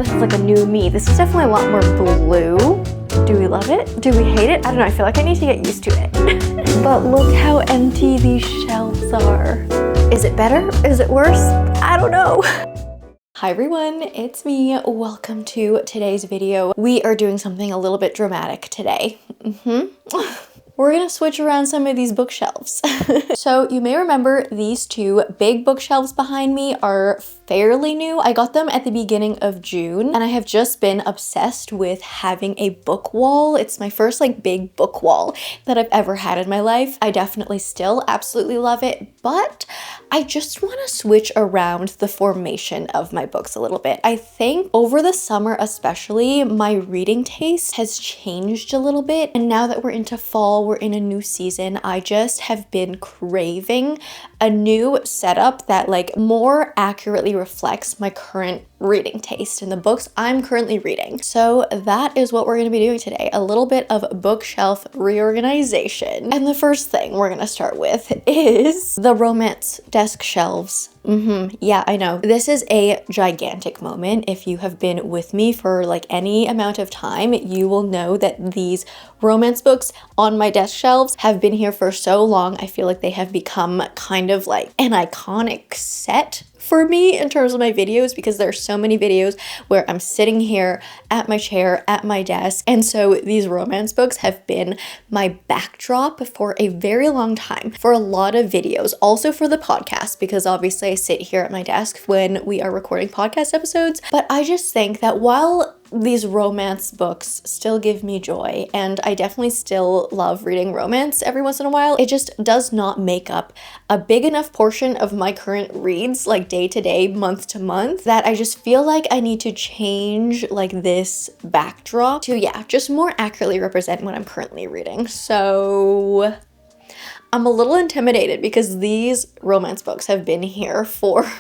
this is like a new me. This is definitely a lot more blue. Do we love it? Do we hate it? I don't know, I feel like I need to get used to it. But look how empty these shelves are. Is it better? Is it worse? I don't know. Hi everyone, it's me. Welcome to today's video. We are doing something a little bit dramatic today. We're gonna switch around some of these bookshelves. So you may remember these two big bookshelves behind me are fairly new. I got them at the beginning of June and I have just been obsessed with having a book wall. It's my first like big book wall that I've ever had in my life. I definitely still absolutely love it, but I just want to switch around the formation of my books a little bit. I think over the summer especially, my reading taste has changed a little bit, and now that we're into fall, we're in a new season, I just have been craving a new setup that like more accurately reflects my current reading taste and the books I'm currently reading. So that is what we're going to be doing today, a little bit of bookshelf reorganization. And the first thing we're going to start with is the romance desk shelves. Yeah, I know. This is a gigantic moment. If you have been with me for like any amount of time, you will know that these romance books on my desk shelves have been here for so long. I feel like they have become kind of like an iconic set for me in terms of my videos, because there are so many videos where I'm sitting here at my chair at my desk, and so these romance books have been my backdrop for a very long time for a lot of videos, also for the podcast, because obviously I sit here at my desk when we are recording podcast episodes. But I just think that while these romance books still give me joy, and I definitely still love reading romance every once in a while, it just does not make up a big enough portion of my current reads, like day to day, month to month, that I just feel like I need to change like this backdrop to, yeah, just more accurately represent what I'm currently reading. So I'm a little intimidated because these romance books have been here for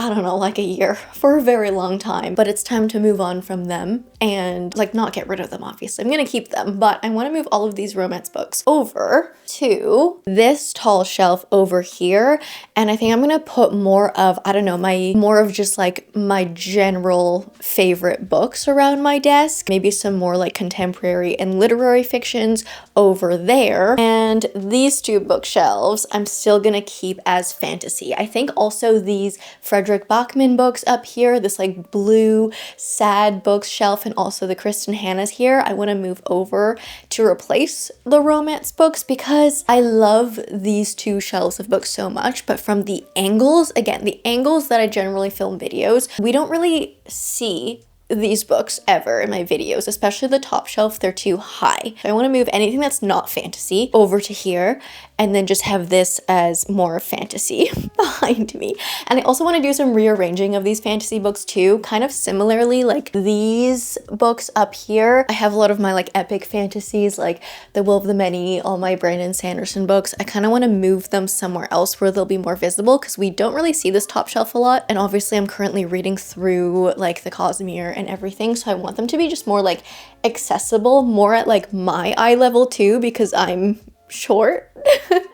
I don't know, like a year, for a very long time, but it's time to move on from them and like not get rid of them, obviously. I'm gonna keep them, but I wanna move all of these romance books over to this tall shelf over here. And I think I'm gonna put more of, I don't know, more of just like my general favorite books around my desk. Maybe some more like contemporary and literary fictions over there. And these two bookshelves, I'm still gonna keep as fantasy. I think also these Frederick Bachman books up here, this like blue sad bookshelf, and also the Kristen Hanna's here, I want to move over to replace the romance books because I love these two shelves of books so much. But from the angles, again, the angles that I generally film videos, we don't really see these books ever in my videos, especially the top shelf, they're too high. So I want to move anything that's not fantasy over to here and then just have this as more fantasy behind me. And I also want to do some rearranging of these fantasy books too, kind of similarly like these books up here. I have a lot of my like epic fantasies, like The Will of the Many, all my Brandon Sanderson books. I kind of want to move them somewhere else where they'll be more visible because we don't really see this top shelf a lot. And obviously I'm currently reading through like the Cosmere and everything, so I want them to be just more like accessible, more at like my eye level too, because I'm short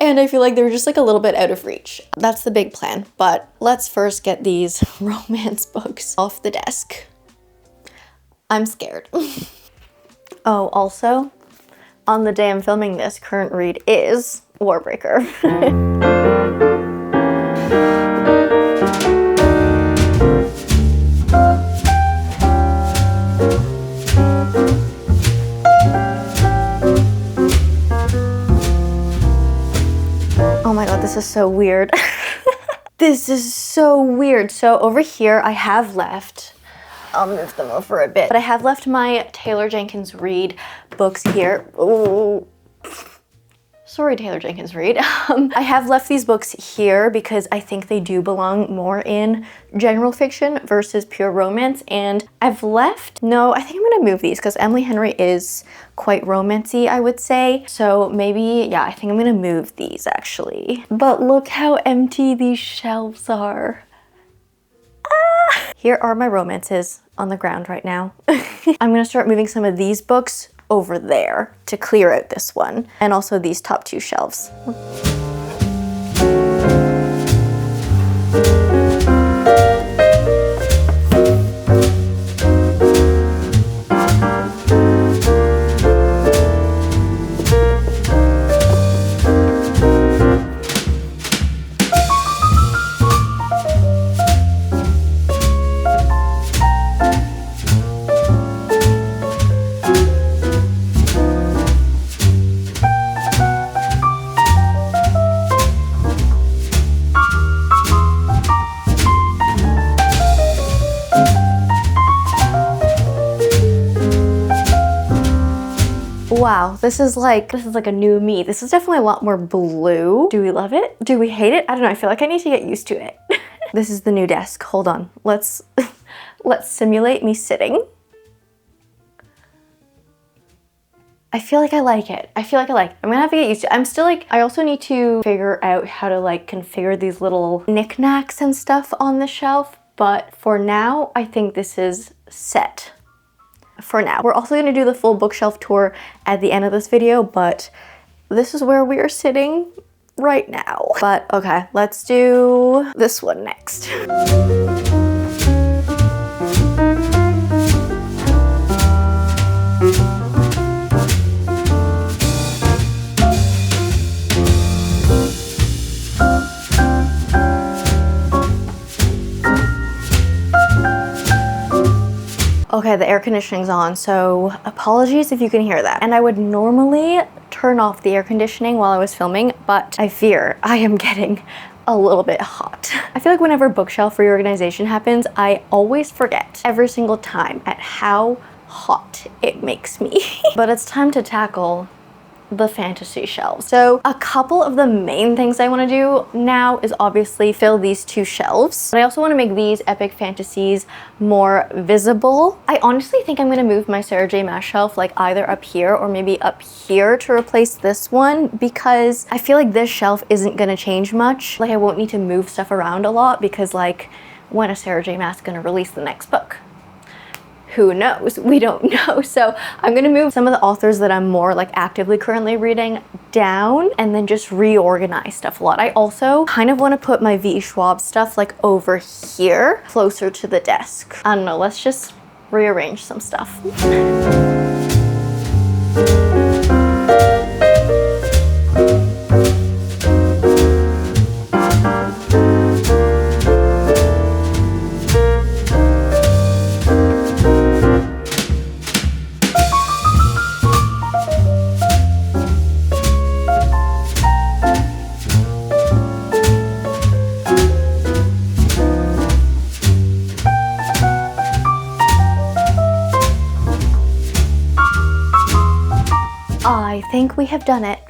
and I feel like they're just like a little bit out of reach. That's the big plan, but let's first get these romance books off the desk. I'm scared. Oh, also, on the day I'm filming this, current read is Warbreaker. Oh my god, this is so weird. This is so weird. So over here I have left, I'll move them over a bit, but I have left my Taylor Jenkins Reid books here. Ooh. Sorry, Taylor Jenkins Reid. I have left these books here because I think they do belong more in general fiction versus pure romance. And I've left, no, I think I'm gonna move these because Emily Henry is quite romancy, I would say. So maybe, yeah, I think I'm gonna move these actually. But look how empty these shelves are. Ah! Here are my romances on the ground right now. I'm gonna start moving some of these books over there to clear out this one, and also these top two shelves. Wow, this is like a new me. This is definitely a lot more blue. Do we love it? Do we hate it? I don't know, I feel like I need to get used to it. This is the new desk. Hold on. Let's simulate me sitting. I feel like I like it. I feel like I like it. I'm gonna have to get used to it. I'm still like, I also need to figure out how to like configure these little knickknacks and stuff on the shelf. But for now, I think this is set. For now. We're also gonna do the full bookshelf tour at the end of this video, but this is where we are sitting right now. But okay, let's do this one next. Okay, the air conditioning's on, so apologies if you can hear that. And I would normally turn off the air conditioning while I was filming, but I fear I am getting a little bit hot. I feel like whenever bookshelf reorganization happens, I always forget every single time at how hot it makes me. But it's time to tackle the fantasy shelves. So a couple of the main things I want to do now is obviously fill these two shelves, but I also want to make these epic fantasies more visible. I honestly think I'm going to move my Sarah J Maas shelf like either up here or maybe up here to replace this one, because I feel like this shelf isn't going to change much. Like I won't need to move stuff around a lot, because like when is Sarah J Maas going to release the next book? Who knows? We don't know. So I'm gonna move some of the authors that I'm more like actively currently reading down and then just reorganize stuff a lot. I also kind of want to put my V. Schwab stuff like over here, closer to the desk. I don't know, let's just rearrange some stuff. I think we have done it.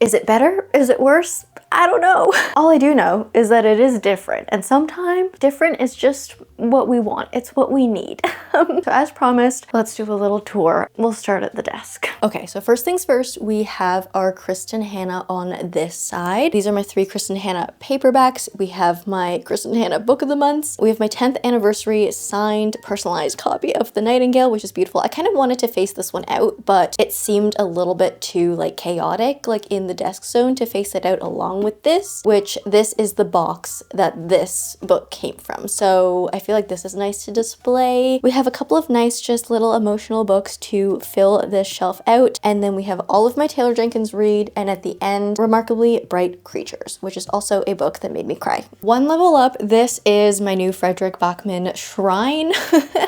Is it better? Is it worse? I don't know. All I do know is that it is different, and sometimes different is just what we want. It's what we need. So as promised, let's do a little tour. We'll start at the desk. Okay, so first things first, we have our Kristen Hanna on this side. These are my 3 Kristen Hanna paperbacks. We have my Kristen Hanna book of the months. We have my 10th anniversary signed personalized copy of The Nightingale, which is beautiful. I kind of wanted to face this one out, but it seemed a little bit too like chaotic, like in the desk zone, to face it out along with this, which this is the box that this book came from. So I feel like this is nice to display. We have a couple of nice just little emotional books to fill this shelf out, and then we have all of my Taylor Jenkins read, and at the end, Remarkably Bright Creatures, which is also a book that made me cry. One level up, this is my new Fredrik Backman shrine,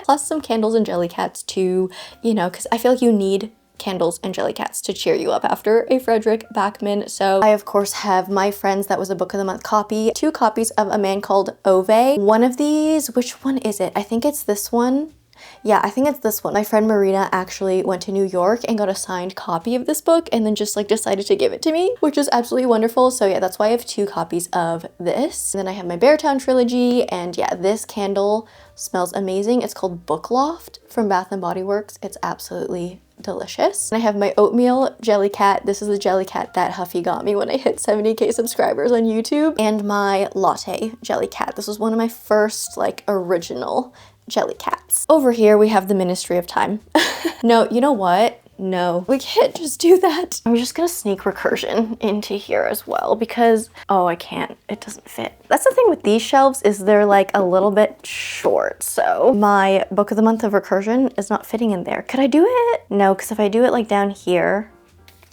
plus some candles and Jellycats to, you know, because I feel like you need candles and Jellycats to cheer you up after a Fredrik Backman. So I of course have My Friends, that was a book of the month copy, 2 copies of A Man Called Ove. One of these, which one is it? I think it's this one. Yeah, I think it's this one. My friend Marina actually went to New York and got a signed copy of this book and then just like decided to give it to me, which is absolutely wonderful. So yeah, that's why I have 2 copies of this. And then I have my Beartown trilogy, and yeah, this candle smells amazing. It's called Book Loft from Bath & Body Works. It's absolutely delicious. And I have my oatmeal Jellycat. This is the Jellycat that Huffy got me when I hit 70k subscribers on YouTube. And my latte Jellycat. This was one of my first like original Jellycats. Over here we have the Ministry of Time. No, you know what? No, we can't just do that. I'm just gonna sneak recursion into here as well because, oh, I can't, it doesn't fit. That's the thing with these shelves, is they're like a little bit short. So my book of the month of recursion is not fitting in there. Could I do it? No, because if I do it like down here,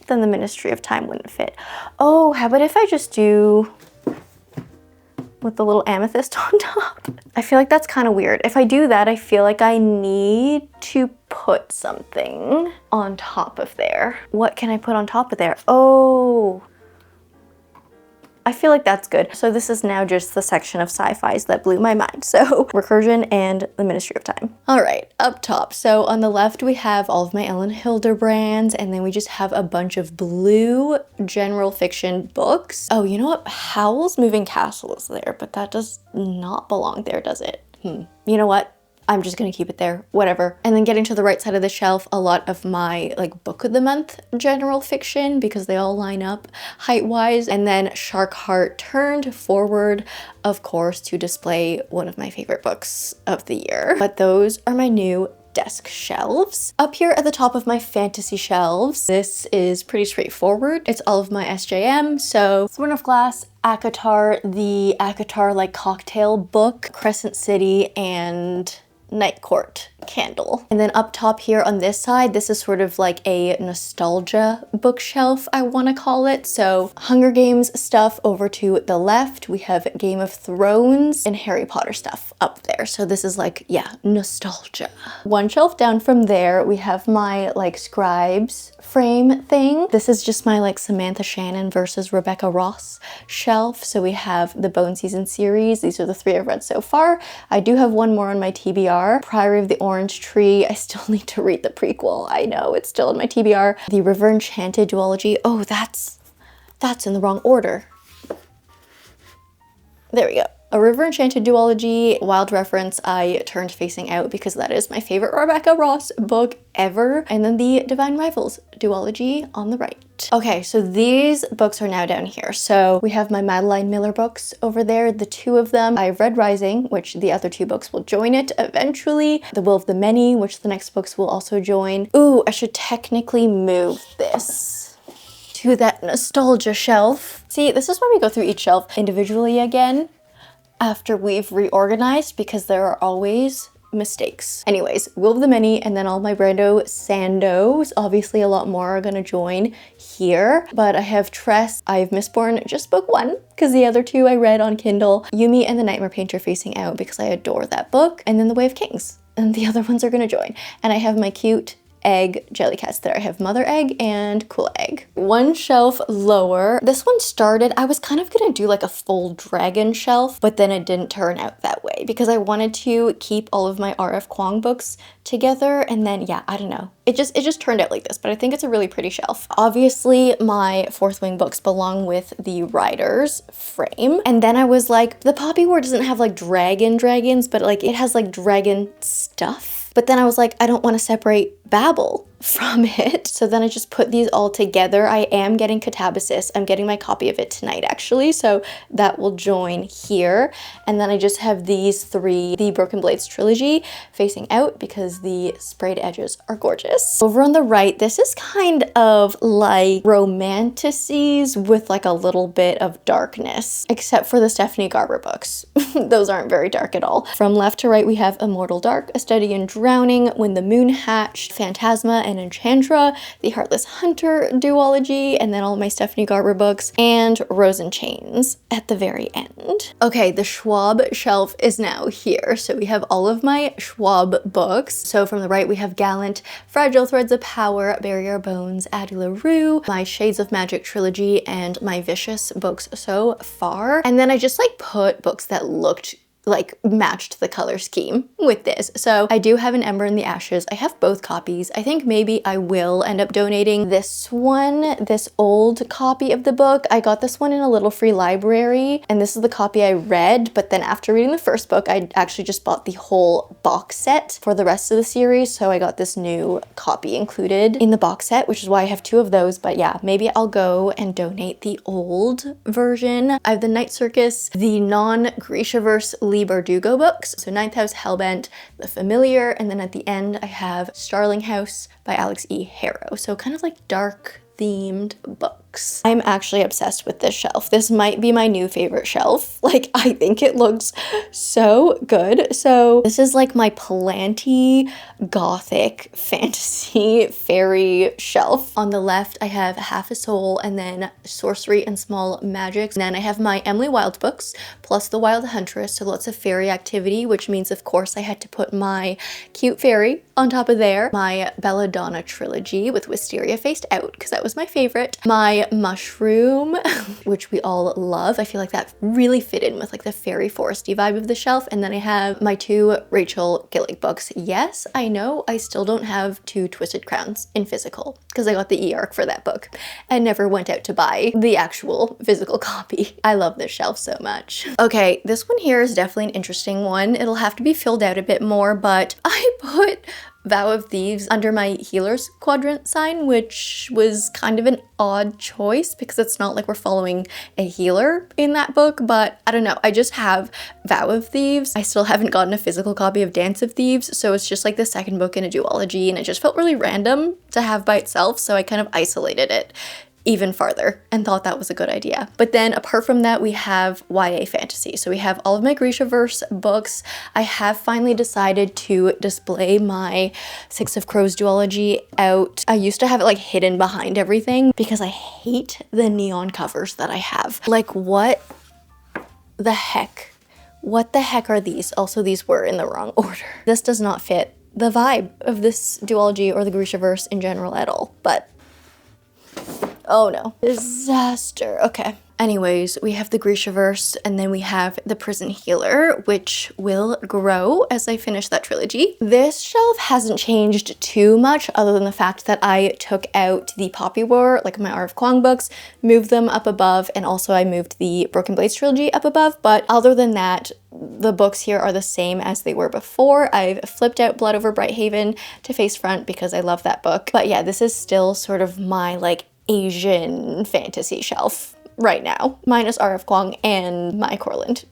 then the Ministry of Time wouldn't fit. Oh, how about if I just do with the little amethyst on top? I feel like that's kind of weird. If I do that, I feel like I need to put something on top of there. What can I put on top of there? Oh, I feel like that's good. So this is now just the section of sci-fis that blew my mind. So Recursion and The Ministry of Time. All right, up top. So on the left, we have all of my Ellen Hildebrands, and then we just have a bunch of blue general fiction books. Oh, you know what? Howl's Moving Castle is there, but that does not belong there, does it? You know what? I'm just gonna keep it there, whatever. And then getting to the right side of the shelf, a lot of my like book of the month general fiction because they all line up height-wise. And then Shark Heart turned forward, of course, to display one of my favorite books of the year. But those are my new desk shelves. Up here at the top of my fantasy shelves, this is pretty straightforward. It's all of my SJM. So Throne of Glass, ACOTAR, the ACOTAR like cocktail book, Crescent City, and Night Court candle. And then up top here on this side, this is sort of like a nostalgia bookshelf, I want to call it. So Hunger Games stuff over to the left. We have Game of Thrones and Harry Potter stuff up there. So this is like, yeah, nostalgia. One shelf down from there, we have my like scribes frame thing. This is just my like Samantha Shannon versus Rebecca Ross shelf. So we have the Bone Season series. These are the 3 I've read so far. I do have one more on my TBR. Priory of the Orange Tree. I still need to read the prequel. I know, it's still in my TBR. The River Enchanted duology. Oh, that's in the wrong order. There we go. A River Enchanted duology, wild reference, I turned facing out because that is my favorite Rebecca Ross book ever. And then the Divine Rivals duology on the right. Okay, so these books are now down here. So we have my Madeline Miller books over there, the 2 of them. I've read Rising, which the other 2 books will join it eventually. The Will of the Many, which the next books will also join. Ooh, I should technically move this to that nostalgia shelf. See, this is why we go through each shelf individually again after we've reorganized, because there are always mistakes. Anyways, Will of the Many, and then all my Brando Sandos. Obviously a lot more are gonna join here, but I have Tress, I have Mistborn, just book 1, because the other 2 I read on Kindle. Yumi and the Nightmare Painter facing out because I adore that book, and then The Way of Kings, and the other ones are gonna join. And I have my cute egg Jellycats there. I have Mother Egg and Cool Egg. One shelf lower. This one started, I was kind of gonna do like a full dragon shelf, but then it didn't turn out that way because I wanted to keep all of my R.F. Kuang books together, and then yeah, I don't know. It just turned out like this, but I think it's a really pretty shelf. Obviously, my Fourth Wing books belong with the Riders frame. And then I was like, the Poppy War doesn't have like dragons, but like it has like dragon stuff. But then I was like, I don't want to separate Babel from it. So then I just put these all together. I am getting Catabasis. I'm getting my copy of it tonight, actually. So that will join here. And then I just have these 3, the Broken Blades trilogy facing out because the sprayed edges are gorgeous. Over on the right, this is kind of like romanticies with like a little bit of darkness, except for the Stephanie Garber books. Those aren't very dark at all. From left to right, we have Immortal Dark, A Study in Drowning, When the Moon Hatched, Phantasma and Enchantra, the Heartless Hunter duology, and then all my Stephanie Garber books, and Rose and Chains at the very end. Okay, the Schwab shelf is now here. So we have all of my Schwab books. So from the right, we have Gallant, Fragile Threads of Power, Barrier Bones, Addie LaRue, my Shades of Magic trilogy, and my Vicious books so far. And then I just like put books that looked like matched the color scheme with this. So I do have an Ember in the Ashes. I have both copies. I think maybe I will end up donating this one, this old copy of the book. I got this one in a little free library, and this is the copy I read, but then after reading the first book, I actually just bought the whole box set for the rest of the series, so I got this new copy included in the box set, which is why I have 2 of those. But yeah, maybe I'll go and donate the old version. I have the Night Circus, the non-Grishaverse Lee Bardugo books, so Ninth House, Hellbent, The Familiar, and then at the end I have Starling House by Alex E. Harrow. So kind of like dark themed books. I'm actually obsessed with this shelf. This might be my new favorite shelf. Like, I think it looks so good. So this is like my planty gothic fantasy fairy shelf. On the left, I have Half a Soul and then Sorcery and Small Magics. And then I have my Emily Wilde books plus the Wild Huntress. So lots of fairy activity, which means of course I had to put my cute fairy on top of there. My Belladonna trilogy with Wisteria faced out because that was my favorite. My my mushroom, which we all love. I feel like that really fit in with like the fairy foresty vibe of the shelf. And then I have my 2 Rachel Gillig books. Yes, I know I still don't have 2 Twisted Crowns in physical because I got the e-arc for that book and never went out to buy the actual physical copy. I love this shelf so much. Okay, this one here is definitely an interesting one. It'll have to be filled out a bit more, but I put Vow of Thieves under my healer's quadrant sign, which was kind of an odd choice because it's not like we're following a healer in that book, but I don't know. I just have Vow of Thieves. I still haven't gotten a physical copy of Dance of Thieves, so it's just like the second book in a duology, and it just felt really random to have by itself, so I kind of isolated it even farther and thought that was a good idea. But then apart from that, we have YA fantasy. So we have all of my Grishaverse books. I have finally decided to display my Six of Crows duology out. I used to have it like hidden behind everything because I hate the neon covers that I have. Like, what the heck? What the heck are these? Also, these were in the wrong order. This does not fit the vibe of this duology or the Grishaverse in general at all, but oh no. Disaster. Okay. Anyways, we have the Grishaverse, and then we have the Prison Healer, which will grow as I finish that trilogy. This shelf hasn't changed too much other than the fact that I took out the Poppy War, like my R of Kwong books, moved them up above, and also I moved the Broken Blades trilogy up above. But other than that, the books here are the same as they were before. I've flipped out Blood Over Brighthaven to face front because I love that book. But yeah, this is still sort of my like Asian fantasy shelf right now, minus R.F. Kwong and my Corland.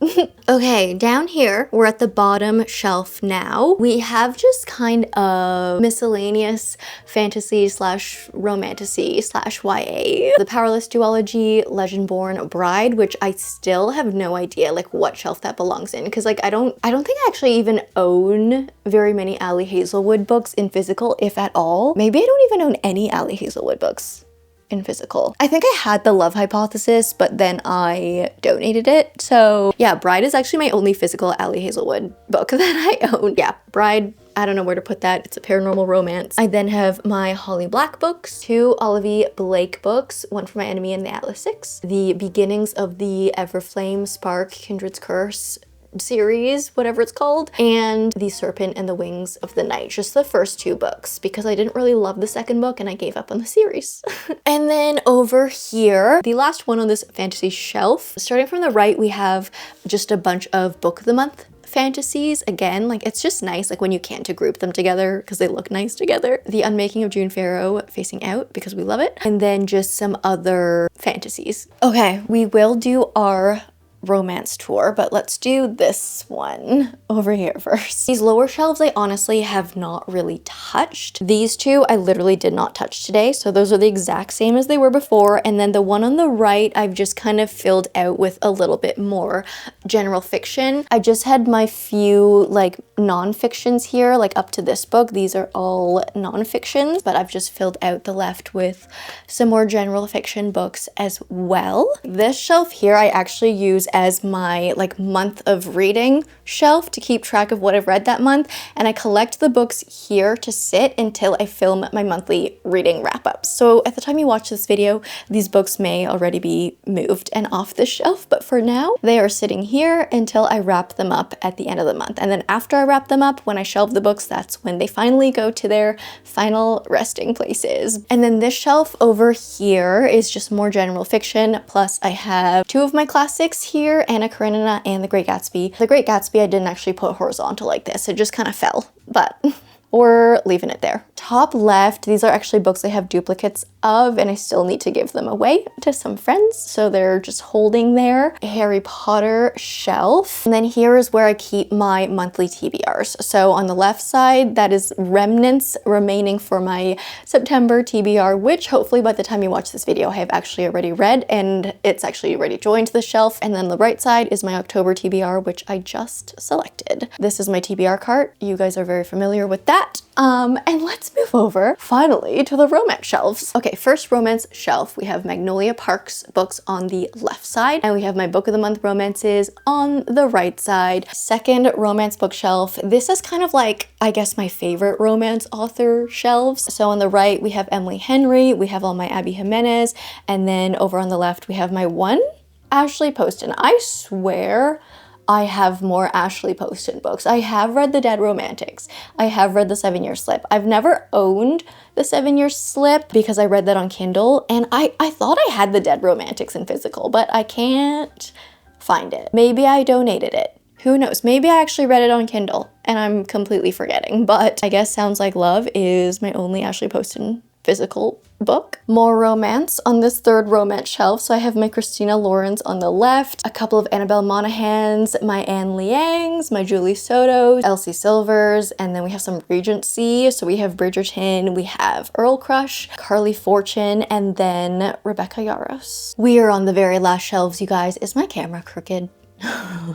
Okay, down here, we're at the bottom shelf now. We have just kind of miscellaneous fantasy slash romantasy slash YA. The Powerless duology, Legendborn Bride, which I still have no idea like what shelf that belongs in, because like I don't think I actually even own very many Ali Hazelwood books in physical, if at all. Maybe I don't even own any Ali Hazelwood books in physical. I think I had The Love Hypothesis, but then I donated it. So yeah, Bride is actually my only physical Ali Hazelwood book that I own. Yeah, Bride, I don't know where to put that. It's a paranormal romance. I then have my Holly Black books, 2 Olivia Blake books, one for My Enemy and the Atlas Six, the beginnings of the Everflame Spark Kindred's Curse series, whatever it's called, and The Serpent and the Wings of the Night, just the first 2 books because I didn't really love the second book and I gave up on the series. And then over here, the last one on this fantasy shelf, starting from the right, we have just a bunch of book of the month fantasies. Again, like it's just nice like when you can to group them together because they look nice together. The Unmaking of June Farrow Facing Out because we love it, and then just some other fantasies. Okay, we will do our romance tour, but let's do this one over here first. These lower shelves I honestly have not really touched. These 2 I literally did not touch today, so those are the exact same as they were before, and then the one on the right I've just kind of filled out with a little bit more general fiction. I just had my few like non-fictions here, like up to this book. These are all non-fictions, but I've just filled out the left with some more general fiction books as well. This shelf here I actually use as my like month of reading shelf to keep track of what I've read that month, and I collect the books here to sit until I film my monthly reading wrap-ups. So at the time you watch this video, these books may already be moved and off the shelf, but for now they are sitting here until I wrap them up at the end of the month. And then after I wrap them up, when I shelve the books, that's when they finally go to their final resting places. And then this shelf over here is just more general fiction, plus I have 2 of my classics here, Anna Karenina and The Great Gatsby. The Great Gatsby I didn't actually put horizontal like this, it just kind of fell, but or leaving it there. Top left, these are actually books I have duplicates of and I still need to give them away to some friends, so they're just holding there. Harry Potter shelf. And then here is where I keep my monthly TBRs. So on the left side, that is remnants remaining for my September TBR, which hopefully by the time you watch this video, I have actually already read and it's actually already joined the shelf. And then the right side is my October TBR, which I just selected. This is my TBR cart. You guys are very familiar with that. that. And let's move over finally to the romance shelves. Okay, first romance shelf, we have Magnolia Park's books on the left side, and we have my book of the month romances on the right side. Second romance bookshelf, this is kind of like, I guess, my favorite romance author shelves. So on the right, we have Emily Henry, we have all my Abby Jimenez, and then over on the left, we have my one Ashley Poston. I swear I have more Ashley Poston books. I have read The Dead Romantics. I have read The 7-Year Slip. I've never owned The 7-Year Slip because I read that on Kindle, and I thought I had The Dead Romantics in physical, but I can't find it. Maybe I donated it. Who knows? Maybe I actually read it on Kindle and I'm completely forgetting, but I guess Sounds Like Love is my only Ashley Poston physical book. More romance on this third romance shelf. So I have my Christina Lawrence on the left, a couple of Annabelle Monaghan's, my Anne Liang's, my Julie Soto's, Elsie Silver's, and then we have some Regency. So we have Bridgerton, we have Earl Crush, Carly Fortune, and then Rebecca Yarros. We are on the very last shelves, you guys. Is my camera crooked?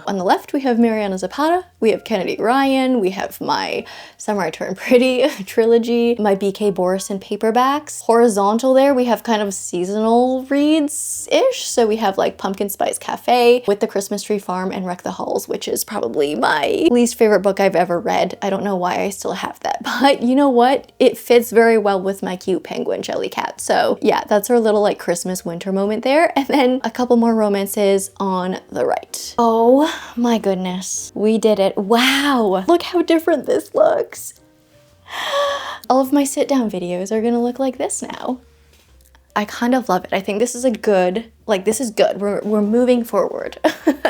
On the left, we have Mariana Zapata, we have Kennedy Ryan, we have my Summer I Turned Pretty trilogy, my BK Borison paperbacks. Horizontal there, we have kind of seasonal reads-ish. So we have like Pumpkin Spice Cafe, With the Christmas Tree Farm, and Wreck the Halls, which is probably my least favorite book I've ever read. I don't know why I still have that, but you know what? It fits very well with my cute penguin Jellycat. So yeah, that's our little like Christmas winter moment there. And then a couple more romances on the right. Oh my goodness, we did it. Wow, look how different this looks. All of my sit down videos are gonna look like this now. I kind of love it. I think this is a good, like this is good. We're moving forward.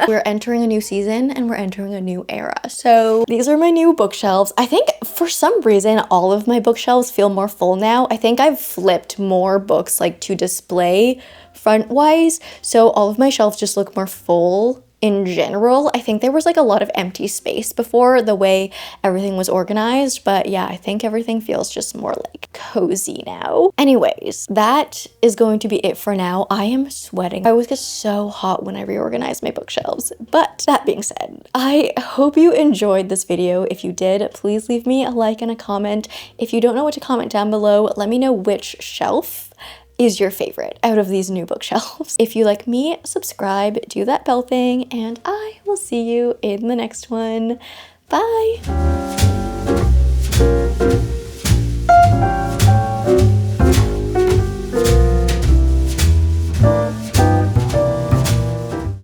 We're entering a new season and we're entering a new era. So these are my new bookshelves. I think for some reason, all of my bookshelves feel more full now. I think I've flipped more books like to display front wise. So all of my shelves just look more full. In general, I think there was like a lot of empty space before the way everything was organized, but yeah, I think everything feels just more like cozy now. Anyways, that is going to be it for now. I am sweating. I always get so hot when I reorganize my bookshelves, but that being said, I hope you enjoyed this video. If you did, please leave me a like and a comment. If you don't know what to comment down below, let me know which shelf is your favorite out of these new bookshelves. If you like me, subscribe, do that bell thing, and I will see you in the next one. Bye!